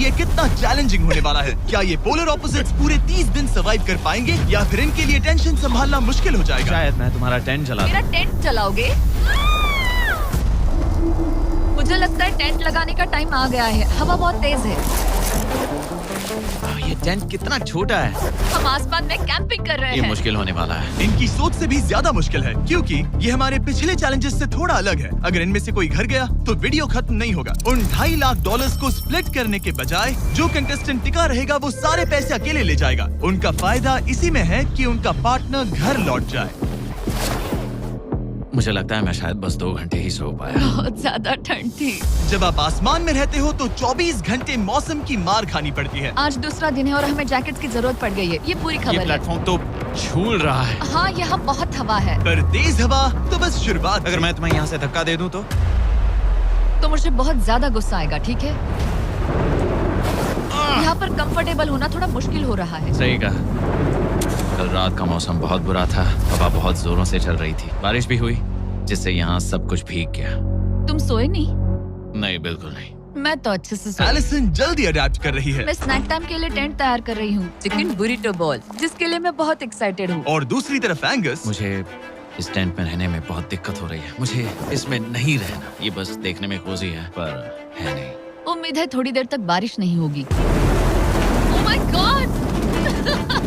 ये कितना चैलेंजिंग होने वाला है। क्या ये पोलर ऑपोजिट्स पूरे 30 दिन सर्वाइव कर पाएंगे या फिर इनके लिए टेंशन संभालना मुश्किल हो जाएगा? शायद मैं तुम्हारा टेंट चला दूं। मेरा टेंट चलाओगे? मुझे लगता है टेंट लगाने का टाइम आ गया है। हवा बहुत तेज है। ये टेंट कितना छोटा है। हम आसमान में कैंपिंग कर रहे ये हैं। मुश्किल होने वाला है। इनकी सोच से भी ज्यादा मुश्किल है क्योंकि ये हमारे पिछले चैलेंजेस से थोड़ा अलग है। अगर इनमें से कोई घर गया तो वीडियो खत्म नहीं होगा। उन $2.5 लाख को स्प्लिट करने के बजाय जो कंटेस्टेंट टिका रहेगा वो सारे पैसे अकेले ले जाएगा। उनका फायदा इसी में है कि उनका पार्टनर घर लौट जाए। मुझे लगता है मैं शायद बस 2 घंटे ही सो पाया। बहुत ज्यादा ठंड थी। जब आप आसमान में रहते हो तो 24 घंटे मौसम की मार खानी पड़ती है। आज दूसरा दिन है और हमें जैकेट्स की जरूरत पड़ गई है। ये पूरी ये खबर है। प्लेटफॉर्म तो झूल रहा है। हाँ, यहाँ बहुत हवा है। पर तेज हवा तो बस शुरुआत। अगर मैं तुम्हें यहाँ से धक्का दे दूं तो मुझे बहुत ज्यादा गुस्सा आएगा, ठीक है? यहाँ पर कंफर्टेबल होना थोड़ा मुश्किल हो रहा है। सही कहा। कल रात का मौसम बहुत बुरा था। हवा बहुत जोरों से चल रही थी। बारिश भी हुई जिससे यहाँ सब कुछ भीग गया। तुम सोए नहीं? नहीं, बिल्कुल नहीं। मैं तो अच्छे से सोई। एलिसन जल्दी अडेप्ट कर रही है मैं स्नैक टाइम के लिए टेंट तैयार कर रही हूँ, चिकन बुरिटो बॉल, जिसके लिए मैं बहुत एक्साइटेड हूँ। और दूसरी तरफ एंगस। मुझे इस टेंट में रहने में बहुत दिक्कत हो रही है। मुझे इसमें नहीं रहना। ये बस देखने में कोजी है पर है नहीं। उम्मीद है थोड़ी देर तक बारिश नहीं होगी। Oh my God!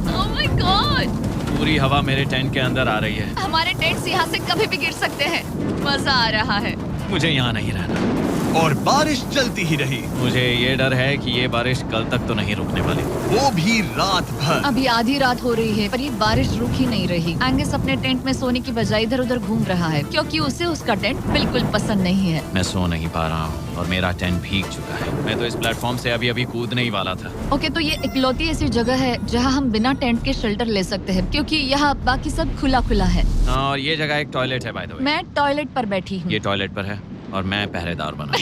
Oh my God! पूरी हवा मेरे टेंट के अंदर आ रही है। हमारे टेंट्स यहाँ से कभी भी गिर सकते हैं। मजा आ रहा है। मुझे यहाँ नहीं रहना। और बारिश चलती ही रही। मुझे ये डर है कि ये बारिश कल तक तो नहीं रुकने वाली। वो भी रात भर। अभी आधी रात हो रही है पर ये बारिश रुक ही नहीं रही। एंगस अपने टेंट में सोने की बजाय इधर उधर घूम रहा है क्योंकि उसे उसका टेंट बिल्कुल पसंद नहीं है। मैं सो नहीं पा रहा हूँ और मेरा टेंट भीग चुका है। मैं तो इस प्लेटफॉर्म से अभी कूदने ही वाला था। ओके, तो ये इकलौती ऐसी जगह है जहाँ हम बिना टेंट के शेल्टर ले सकते हैं क्योंकि यहाँ बाकी सब खुला खुला है। और ये जगह एक टॉयलेट है बाय द वे। मैं टॉयलेट पर बैठी हूँ। ये टॉयलेट पर है और मैं पहरेदार बना।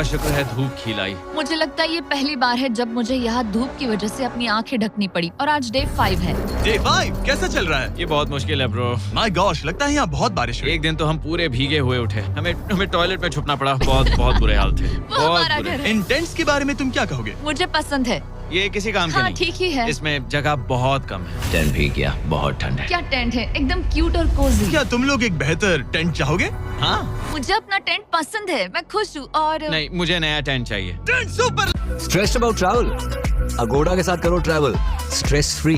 शुक्र है धूप खिलाई। मुझे लगता है ये पहली बार है जब मुझे यहाँ धूप की वजह से अपनी आंखें ढकनी पड़ी और आज डे 5 है। डे 5 कैसा चल रहा है? ये बहुत मुश्किल है ब्रो। माय गॉश, लगता है यहाँ बहुत बारिश हुई। एक दिन तो हम पूरे भीगे हुए उठे। हमें टॉयलेट में छुपना पड़ा। बहुत बुरे हाल थे। वो बहुत हमारा बुरे। घर है। इन टेंट्स के बारे में तुम क्या कहोगे? मुझे पसंद है। ये किसी काम के हाँ, नहीं। ठीक ही है। इसमें जगह बहुत कम है। टेंट भीग गया। बहुत ठंड है। क्या टेंट है, एकदम क्यूट और कोजी। क्या तुम लोग एक बेहतर टेंट चाहोगे? हाँ। मुझे अपना टेंट पसंद है, मैं खुश हूँ। और नहीं, मुझे नया टेंट चाहिए। Tent super. Stressed about travel? Aguada के साथ करो ट्रैवल स्ट्रेस फ्री।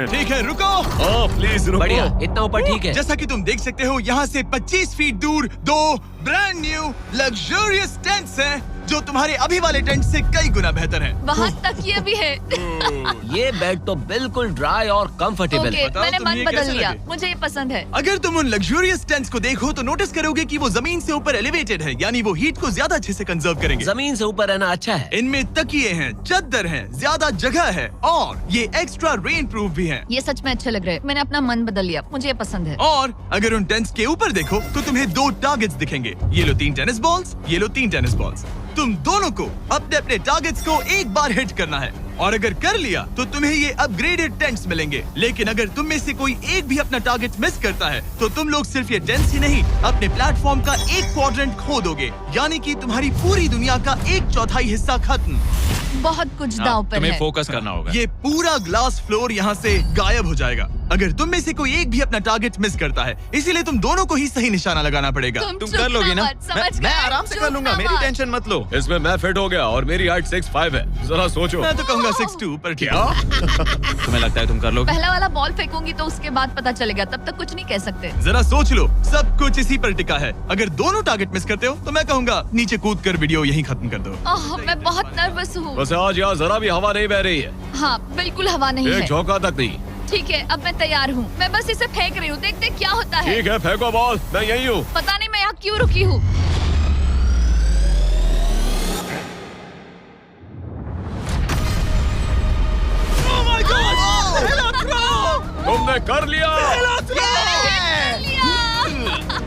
ठीक है, रुको। प्लीज रुको। बढ़िया, इतना ऊपर ठीक है। जैसा कि तुम देख सकते हो यहाँ से 25 फीट दूर 2 ब्रांड न्यू लग्जरियस टेंट्स हैं जो तुम्हारे अभी वाले टेंट से कई गुना बेहतर हैं। वहाँ तक ये भी है। ये बेड तो बिल्कुल ड्राई और कंफर्टेबल ओके, है। बताओ मैंने तुम मन ये बदल कैसे लिया। लगे? मुझे ये पसंद है। अगर तुम उन लग्जरियस टेंट्स को देखो तो नोटिस करोगे कि वो जमीन से ऊपर एलिवेटेड है, यानी वो हीट को ज्यादा अच्छे से कंजर्व करेंगे। जमीन से ऊपर रहना अच्छा है। इनमें तकिए हैं, चद्दर हैं, ज्यादा जगह है और ये एक्स्ट्रा रेन प्रूफ भी हैं। ये सच में अच्छे लग रहे हैं। मैंने अपना मन बदल लिया, मुझे ये पसंद है। और अगर उन टेंट्स के ऊपर देखो तो तुम्हें 2 टारगेट्स दिखेंगे। ये लो 3 टेनिस बॉल्स, ये लो 3 टेनिस बॉल्स। तुम दोनों को अपने अपने टारगेट्स को एक बार हिट करना है और अगर कर लिया तो तुम्हें ये अपग्रेडेड टेंट्स मिलेंगे। लेकिन अगर तुम में से कोई एक भी अपना टारगेट मिस करता है तो तुम लोग सिर्फ ये टेंट्स ही नहीं अपने प्लेटफॉर्म का एक क्वाड्रेंट खो दोगे, यानी कि तुम्हारी पूरी दुनिया का 1/4 हिस्सा खत्म। बहुत कुछ दांव पर तुम्हें है। फोकस करना होगा। ये पूरा ग्लास फ्लोर यहाँ से गायब हो जाएगा अगर तुम में से कोई एक भी अपना टारगेट मिस करता है। इसीलिए तुम दोनों को ही सही निशाना लगाना पड़ेगा। तुम कर लोगी ना? मैं आराम से कर लूंगा। मेरी टेंशन मत लो। इसमें मैं फिट हो गया और मेरी हाइट 6'5" है। जरा सोचो। मैं तो कहूँगा 6'2", पर क्या? तुम्हें लगता है तुम कर लोगे? पहला वाला बॉल फेंकूंगी तो उसके बाद पता चलेगा, तब तक कुछ नहीं कह सकते। जरा सोच लो, सब कुछ इसी पर टिका है। अगर दोनों टारगेट मिस करते हो तो मैं कहूँगा नीचे कूद कर वीडियो यहीं खत्म कर दो। ओह, मैं बहुत नर्वस हूँ। बस आज यहाँ जरा भी हवा नहीं बह रही है। हाँ, बिल्कुल हवा नहीं एक है। झोंका तक नहीं। ठीक है, अब मैं तैयार हूँ। मैं बस इसे फेंक रही हूँ, देखते क्या होता है। ठीक है, फेंको बॉल। मैं यही हूँ। पता नहीं मैं यहाँ क्यों रुकी हूँ। तुमने कर लिया। लिया।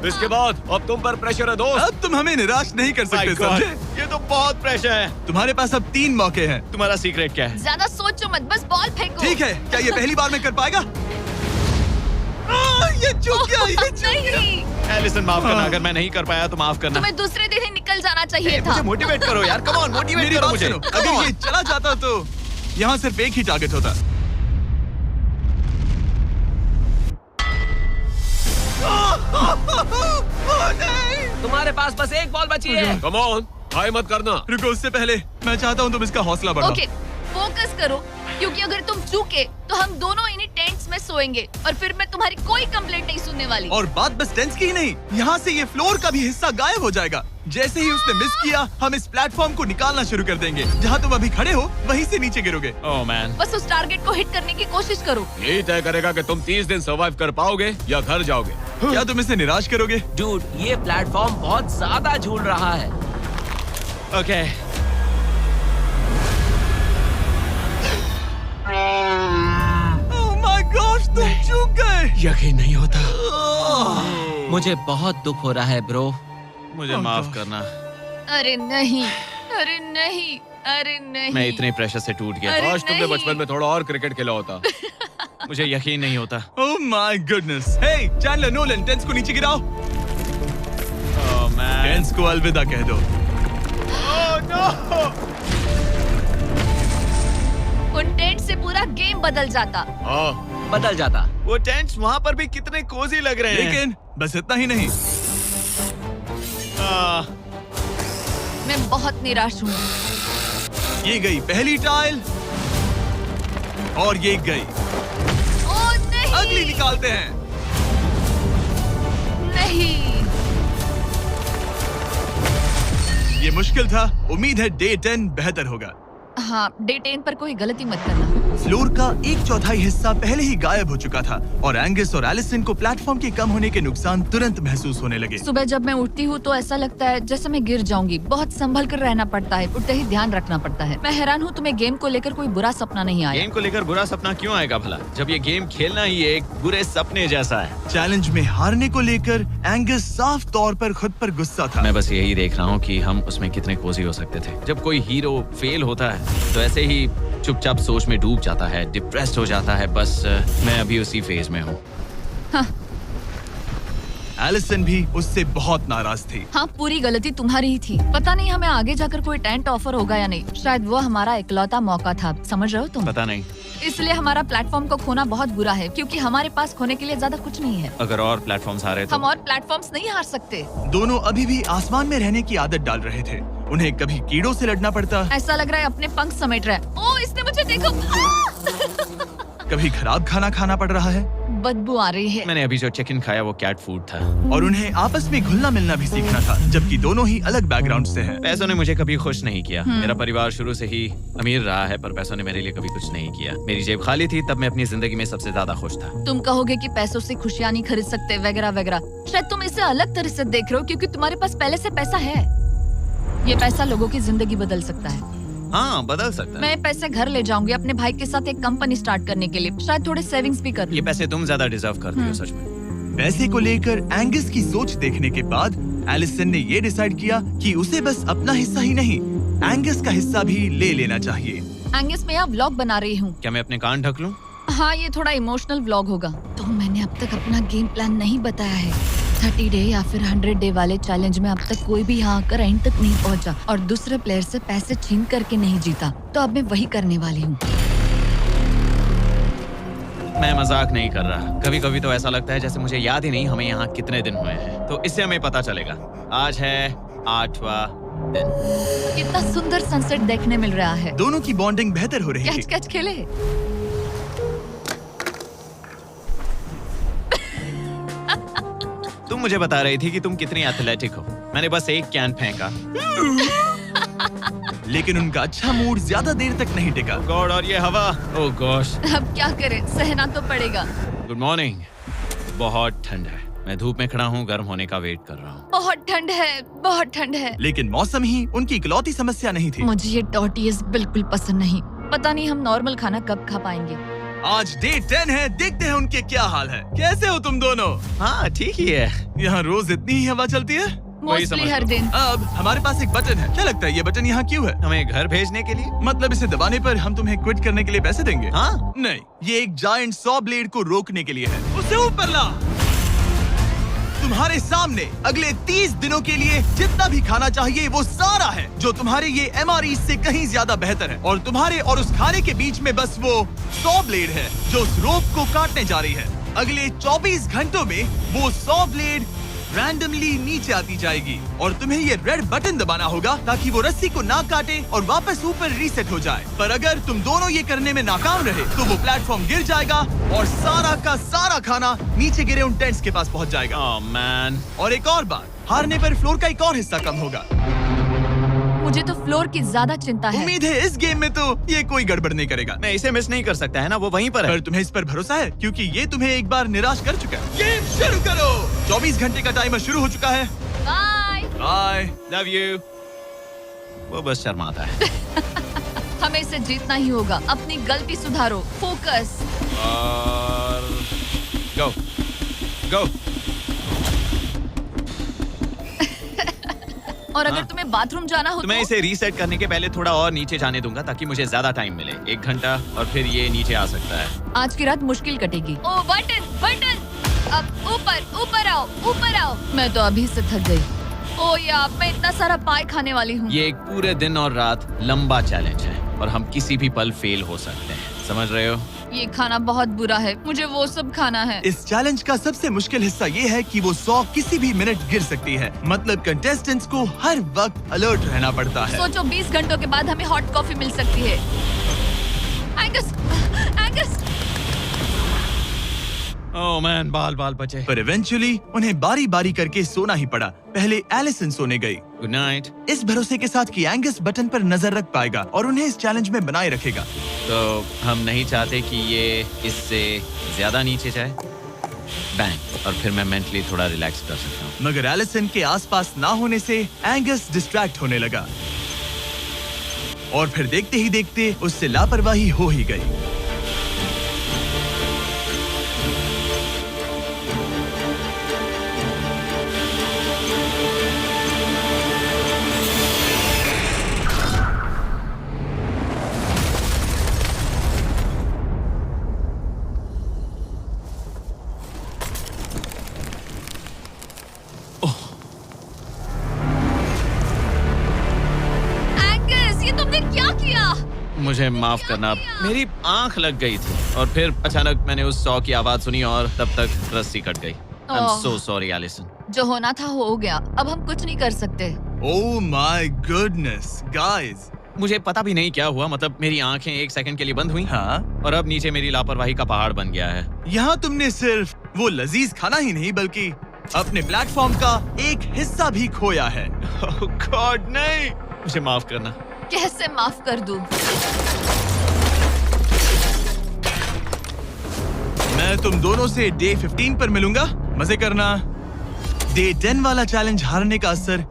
इसके बाद अब तुम पर प्रेशर है दोस्त। अब तुम हमें निराश नहीं कर सकते, My God, समझे? ये तो बहुत प्रेशर है। तुम्हारे पास अब 3 मौके हैं। तुम्हारा सीक्रेट क्या है? ज्यादा सोचो मत, बस बॉल फेंको। ठीक है, क्या ये पहली बार में कर पाएगा? ये चूक गया, ये चूक गया। नहीं। एलिसन माफ करना, अगर मैं नहीं कर पाया तो माफ करना। तुम्हें दूसरे दिन ही निकल जाना चाहिए था। मुझे मोटिवेट करो यार, कम ऑन मोटिवेट मेरी करो बात मुझे। सुनो, अगर ये चला जाता तो यहाँ सिर्फ एक ही टारगेट होता। तुम्हारे पास बस एक बॉल बची है। कम ऑन, हाय मत करना। रुको, उससे पहले मैं चाहता हूँ तुम इसका हौसला बढ़ाओ। ओके, फोकस करो, क्योंकि अगर तुम चूके तो हम दोनों इन्हीं टेंट्स में सोएंगे और फिर मैं तुम्हारी कोई कंप्लेंट नहीं सुनने वाली। और बात बस टेंस की ही नहीं, यहाँ से ये फ्लोर का भी हिस्सा गायब हो जाएगा। जैसे ही उसने मिस किया, हम इस प्लेटफॉर्म को निकालना शुरू कर देंगे। जहाँ तुम अभी खड़े हो, वहीं से नीचे गिरोगे। ओह मैन, बस उस टारगेट को हिट करने की कोशिश करो। यही तय करेगा कि तुम 30 दिन सर्वाइव कर पाओगे या घर जाओगे। क्या तुम इसे निराश करोगे? डूड, ये प्लेटफॉर्म बहुत ज्यादा झूल रहा है। ओके। ओह माय गॉड, तुम चूक गए। यकीन नहीं होता। मुझे बहुत दुख हो रहा है ब्रो। मुझे माफ करना, अरे नहीं, अरे नहीं, अरे नहीं। मैं इतने प्रेशर से टूट गया। अरे काश तुमने नहीं। बचपन में थोड़ा और क्रिकेट खेला होता। मुझे यकीन नहीं होता। Oh my goodness. Hey Chandler, Nolan, टेंस को नीचे गिराओ। ओह मैन, टेंस को अलविदा कह दो। उन टेंट से पूरा गेम बदल जाता। हाँ, बदल जाता। वो टेंट्स वहाँ पर भी कितने कोजी लग रहे हैं। लेकिन बस इतना ही नहीं, आह, मैं बहुत निराश हूँ। ये गई पहली टाइल और ये गई ओह नहीं, अगली। निकालते हैं। नहीं। ये मुश्किल था, उम्मीद है डे 10 बेहतर होगा। हाँ, डे 10 पर कोई गलती मत करना। फ्लोर का 1/4 हिस्सा पहले ही गायब हो चुका था और एंगस और एलिसन को प्लेटफॉर्म के कम होने के नुकसान तुरंत महसूस होने लगे। सुबह जब मैं उठती हूँ तो ऐसा लगता है जैसे मैं गिर जाऊंगी। बहुत संभल कर रहना पड़ता है, उठते ही ध्यान रखना पड़ता है। मैं हैरान हूँ तुम्हें गेम को लेकर कोई बुरा सपना नहीं आया। गेम को लेकर बुरा सपना क्यों आएगा भला, जब ये गेम खेलना ही एक बुरे सपने जैसा है। चैलेंज में हारने को लेकर एंगस साफ तौर पर खुद पर गुस्सा था। मैं बस यही देख रहा हूँ कि हम उसमें कितने कोजी हो सकते थे। जब कोई हीरो फेल होता है तो ऐसे ही चुपचाप सोच में डूब जाता है, डिप्रेस्ड हो जाता है। बस मैं अभी उसी फेज में हूँ। एलिसन भी उससे बहुत नाराज थी। हाँ, पूरी गलती तुम्हारी ही थी। पता नहीं हमें आगे जाकर कोई टेंट ऑफर होगा या नहीं। शायद वो हमारा इकलौता मौका था, समझ रहे हो तुम? पता नहीं, इसलिए हमारा प्लेटफॉर्म को खोना बहुत बुरा है, क्योंकि हमारे पास खोने के लिए ज्यादा कुछ नहीं है। अगर और प्लेटफॉर्म्स आ रहे हम तो। और प्लेटफॉर्म्स नहीं हार सकते। दोनों अभी भी आसमान में रहने की आदत डाल रहे थे। उन्हें कभी कीड़ों से लड़ना पड़ता, ऐसा लग रहा है अपने पंख समेट रहा है। ओह, इसने मुझे देखो। कभी खराब खाना खाना पड़ रहा है बदबू आ रही है। मैंने अभी जो चिकन खाया वो कैट फूड था। और उन्हें आपस में घुलना मिलना भी सीखना था, जबकि दोनों ही अलग बैकग्राउंड से हैं। पैसों ने मुझे कभी खुश नहीं किया। मेरा परिवार शुरू से ही अमीर रहा है, पर पैसों ने मेरे लिए कभी कुछ नहीं किया। मेरी जेब खाली थी तब मैं अपनी जिंदगी में सबसे ज्यादा खुश था। तुम कहोगे कि पैसों से खुशियां नहीं खरीद सकते वगैरह वगैरह। शायद तुम इसे अलग तरह से देख रहे हो, क्योंकि तुम्हारे पास पहले से पैसा है। ये पैसा लोगों की जिंदगी बदल सकता है। हाँ, बदल सकता है। मैं पैसे घर ले जाऊंगी अपने भाई के साथ एक कंपनी स्टार्ट करने के लिए। शायद थोड़े सेविंग्स भी कर लूं। ये पैसे तुम ज्यादा डिजर्व करती हो सच में। पैसे को लेकर एंगस की सोच देखने के बाद एलिसन ने ये डिसाइड किया कि उसे बस अपना हिस्सा ही नहीं, एंगस का हिस्सा भी ले लेना चाहिए। एंगस, मैं यहाँ व्लॉग बना रही हूँ। क्या मैं अपने कान ढक लूं? हाँ, ये थोड़ा इमोशनल व्लॉग होगा। तो मैंने अब तक अपना गेम प्लान नहीं बताया है। 30 डे या फिर 100 डे वाले चैलेंज में अब तक कोई भी यहाँ आकर एंड तक नहीं पहुँचा और दूसरे प्लेयर से पैसे छीन करके नहीं जीता। तो अब मैं वही करने वाली हूँ। मैं मजाक नहीं कर रहा। कभी कभी तो ऐसा लगता है जैसे मुझे याद ही नहीं हमें यहाँ कितने दिन हुए हैं। तो इससे हमें पता चलेगा। आज है 8वां दिन। कितना सुंदर सनसेट देखने मिल रहा है। दोनों की बॉन्डिंग बेहतर हो रही कैच थी। कैच खेले। तुम मुझे बता रही थी कि तुम कितनी एथलेटिक हो। मैंने बस एक कैन फेंका। लेकिन उनका अच्छा मूड ज्यादा देर तक नहीं टिका। गॉड, और ये हवा। ओह गॉश। अब क्या करें, सहना तो पड़ेगा। Good morning. बहुत ठंड है। मैं धूप में खड़ा हूँ, गर्म होने का वेट कर रहा हूँ। बहुत ठंड है, बहुत ठंड है। लेकिन मौसम ही उनकी इकलौती समस्या नहीं थी। मुझे ये टॉर्टियस बिल्कुल पसंद नहीं। पता नहीं हम नॉर्मल खाना कब खा पाएंगे। आज डे 10 है, देखते हैं उनके क्या हाल है। कैसे हो तुम दोनों? हाँ, ठीक ही है। यहाँ रोज इतनी ही हवा चलती है? वही समझ मोस्टली हर लो। दिन। अब हमारे पास एक बटन है। क्या लगता है ये बटन यहाँ क्यों है? हमें घर भेजने के लिए? मतलब इसे दबाने पर हम तुम्हें क्विट करने के लिए पैसे देंगे? हाँ। नहीं, ये एक जायंट सॉ ब्लेड को रोकने के लिए है। उसे ऊपर ला। तुम्हारे सामने अगले 30 दिनों के लिए जितना भी खाना चाहिए वो सारा है, जो तुम्हारे ये MRE से कहीं ज्यादा बेहतर है। और तुम्हारे और उस खाने के बीच में बस वो 100 ब्लेड है जो उस रोप को काटने जा रही है। अगले 24 घंटों में वो 100 ब्लेड रैंडमली नीचे आती जाएगी और तुम्हें ये रेड बटन दबाना होगा ताकि वो रस्सी को ना काटे और वापस ऊपर रीसेट हो जाए। पर अगर तुम दोनों ये करने में नाकाम रहे तो वो प्लेटफॉर्म गिर जाएगा और सारा का सारा खाना नीचे गिरे उन टेंट्स के पास पहुंच जाएगा। Oh man. और एक और बात, हारने पर फ्लोर का एक और हिस्सा कम होगा। मुझे तो फ्लोर की ज्यादा चिंता है। उम्मीद है इस गेम में तो ये कोई गड़बड़ नहीं करेगा। मैं इसे मिस नहीं कर सकता है ना, वो वहीं पर है। पर तुम्हें इस पर भरोसा है क्योंकि ये तुम्हें एक बार निराश कर चुका है। गेम शुरू करो। 24 घंटे का टाइमर शुरू हो चुका है। बाय। बाय। Love you. वो बस शर्माता है। हमें इसे जीतना ही होगा। अपनी गलती सुधारो। फोकस। और गो गो। और अगर तुम्हें बाथरूम जाना हो तो मैं इसे रीसेट करने के पहले थोड़ा और नीचे जाने दूंगा ताकि मुझे ज्यादा टाइम मिले। 1 घंटा और फिर ये नीचे आ सकता है। आज की रात मुश्किल कटेगी। ओ बटन बटन, अब ऊपर आओ। मैं तो अभी से थक गई। ओ यार, मैं इतना सारा पाई खाने वाली हूँ। ये एक पूरे दिन और रात लंबा चैलेंज है और हम किसी भी पल फेल हो सकते हैं, समझ रहे हो? ये खाना बहुत बुरा है, मुझे वो सब खाना है। इस चैलेंज का सबसे मुश्किल हिस्सा ये है कि वो 100 किसी भी मिनट गिर सकती है। मतलब कंटेस्टेंट्स को हर वक्त अलर्ट रहना पड़ता है। सोचो 20 घंटों के बाद हमें हॉट कॉफी मिल सकती है। एंगस, ओह मैन, बाल बचे। पर इवेंचुअली उन्हें बारी बारी करके सोना ही पड़ा। पहले एलिसन सोने गई, गुड नाइट। इस भरोसे के साथ कि एंगस बटन पर नजर रख पाएगा और उन्हें इस चैलेंज में बनाए रखेगा। तो हम नहीं चाहते कि ये इससे ज्यादा नीचे जाए। बैंग, और फिर मैं मेंटली थोड़ा रिलैक्स कर सकता हूँ। मगर एलिसन के आसपास ना होने से एंगस डिस्ट्रैक्ट होने लगा और फिर देखते ही देखते उससे लापरवाही हो ही गई। मुझे माफ करना, मेरी आंख लग गई थी और फिर अचानक मैंने उस 100 की आवाज सुनी और तब तक रस्सी कट गई। I'm so sorry, Allison. जो होना था हो गया, अब हम कुछ नहीं कर सकते। Oh my goodness, guys! मुझे पता भी नहीं क्या हुआ, मतलब मेरी आंखें 1 सेकंड के लिए बंद हुई। हाँ? और अब नीचे मेरी लापरवाही का पहाड़ बन गया है। यहाँ तुमने सिर्फ वो लजीज खाना ही नहीं बल्कि अपने प्लेटफॉर्म का एक हिस्सा भी खोया है। Oh God, नहीं! मुझे माफ करना। कैसे माफ कर दूं? मैं तुम दोनों से डे 15 पर मिलूंगा। मजे करना। डे 10 वाला चैलेंज हारने का असर